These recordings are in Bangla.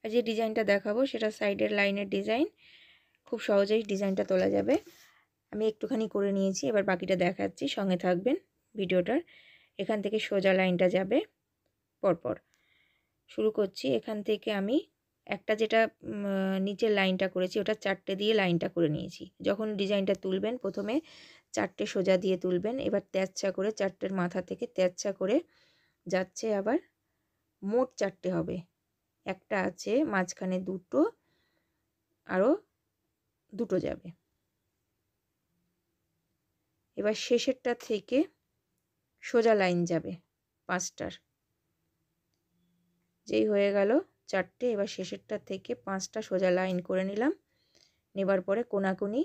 আর যে ডিজাইনটা দেখাবো সেটা সাইডের লাইনের ডিজাইন, খুব সহজেই ডিজাইনটা তোলা যাবে। আমি একটুখানি করে নিয়েছি, এবার বাকিটা দেখাচ্ছি, সঙ্গে থাকবেন ভিডিওটার। এখান থেকে সোজা লাইনটা যাবে পরপর। শুরু করছি এখান থেকে। আমি একটা যেটা নিচের লাইনটা করেছি ওটা 4টে দিয়ে লাইনটা করে নিয়েছি। যখন ডিজাইনটা তুলবেন প্রথমে 4টে সোজা দিয়ে তুলবেন, এবার তেরছা করে 4টের মাথা থেকে তেরছা করে যাচ্ছে, আবার মোট 4টে হবে। একটা আছে মাঝখানে দুটো, আরও দুটো যাবে। এবার শেষেরটা থেকে সোজা লাইন যাবে 5টার, যেই হয়ে গেল 4টে। এবার শেষেরটা থেকে 5টা সোজা লাইন করে নিলাম। নেবার পরে কোনাকুনি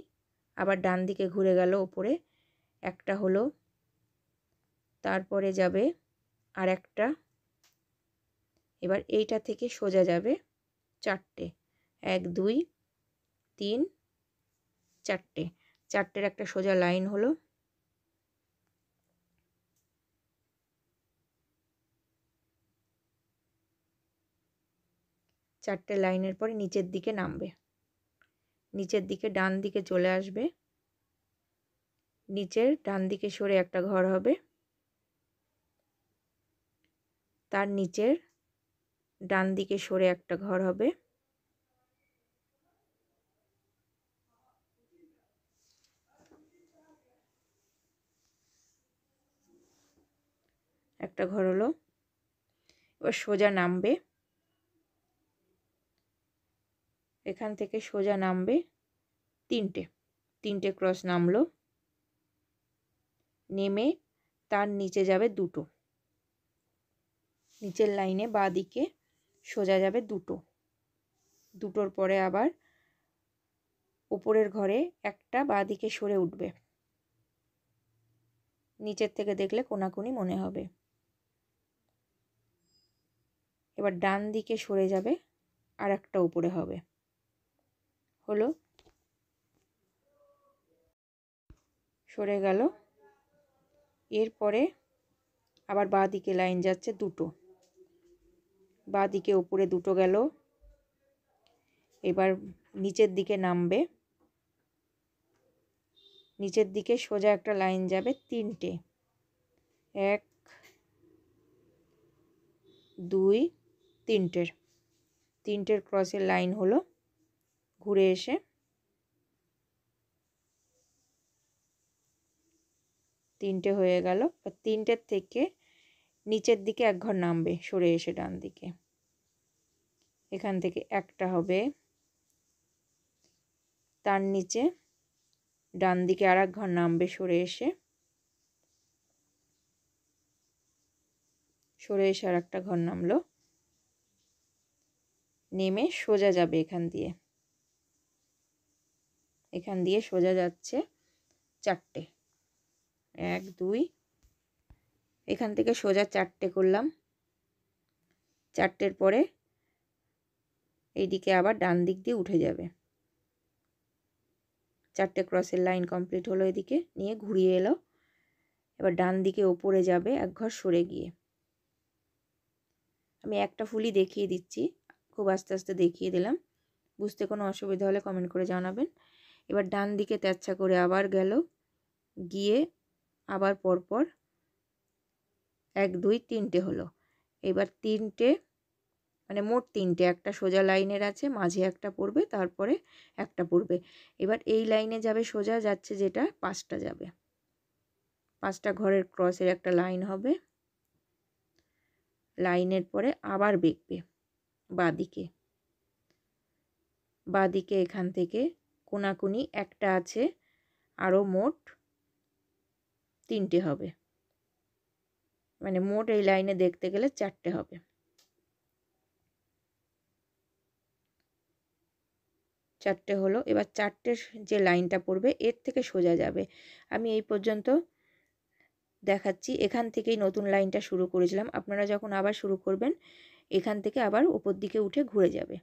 আবার ডান দিকে ঘুরে গেল ওপরে একটা হলো, তারপরে যাবে আর একটা। এবার এইটা থেকে সোজা যাবে 4টে, 1 2 3 4টে। 4টের একটা সোজা লাইন হলো। চারটে লাইনের পরে নিচের দিকে নামবে, নিচের দিকে ডান দিকে চলে আসবে, নিচের ডান দিকে সরে একটা ঘর হবে, তার নিচের ডান দিকে সরে একটা ঘর হবে, একটা ঘর হলো। এবার সোজা নামবে, এখান থেকে সোজা নামবে 3টে ক্রস নামলো। নেমে তার নিচে যাবে দুটো, নিচের লাইনে বাঁ দিকে সোজা যাবে দুটোর পরে আবার উপরের ঘরে একটা বাঁ দিকে সরে উঠবে, নিচের থেকে দেখলে কোনাকুনি মনে হবে। এবার ডান দিকে সরে যাবে, আর একটা উপরে হবে, হলো। সরে গেল। এরপরে আবার বাঁ দিকে লাইন যাচ্ছে দুটো, বাঁ দিকে উপরে দুটো গেল। এবার নিচের দিকে নামবে, নিচের দিকে সোজা একটা লাইন যাবে 3টে, 1 2 3টের ক্রসের লাইন হলো। ঘুরে এসে 3টে হয়ে গেল। 3টের থেকে নিচের দিকে এক ঘর নামবে সরে এসে ডান দিকে, এখান থেকে একটা হবে, তার নিচে ডান দিকে আর এক ঘর নামবে সরে এসে আর একটা ঘর নামলো। নেমে সোজা যাবে এখান দিয়ে সোজা যাচ্ছে 4টে, 1 2। এখান থেকে সোজা 4টে করলাম। 4টের পরে এইদিকে আবার ডান দিক দিয়ে উঠে যাবে। 4টে ক্রসের লাইন কমপ্লিট হলো, এদিকে নিয়ে ঘুরিয়ে এলো। এবার ডান দিকে ওপরে যাবে এক ঘর সরে গিয়ে। আমি একটা ফুলই দেখিয়ে দিচ্ছি, খুব আস্তে আস্তে দেখিয়ে দিলাম, বুঝতে কোনো অসুবিধা হলে কমেন্ট করে জানাবেন। এবার ডান দিকে তেরছা করে আবার গেল, গিয়ে আবার পরপর 1 2 3টে হলো। এবার 3টে মানে মোট 3টে, একটা সোজা লাইনের আছে, মাঝে একটা পড়বে, তারপরে একটা পড়বে। এবার এই লাইনে যাবে সোজা যাচ্ছে যেটা 5টা যাবে, 5টা ঘরের ক্রসের একটা লাইন হবে। লাইনের পরে আবার বেঁকবে বাঁ দিকে এখান থেকে কোনাকুনি একটা আছে, আরও মোট 3টে হবে, মানে মোট এই লাইনে দেখতে গেলে 4টে হবে। 4টে হলো। এবার 4টের যে লাইনটা পড়বে এর থেকে সোজা যাবে। আমি এই পর্যন্ত দেখাচ্ছি, এখান থেকেই নতুন লাইনটা শুরু করেছিলাম। আপনারা যখন আবার শুরু করবেন এখান থেকে আবার উপর দিকে উঠে ঘুরে যাবে।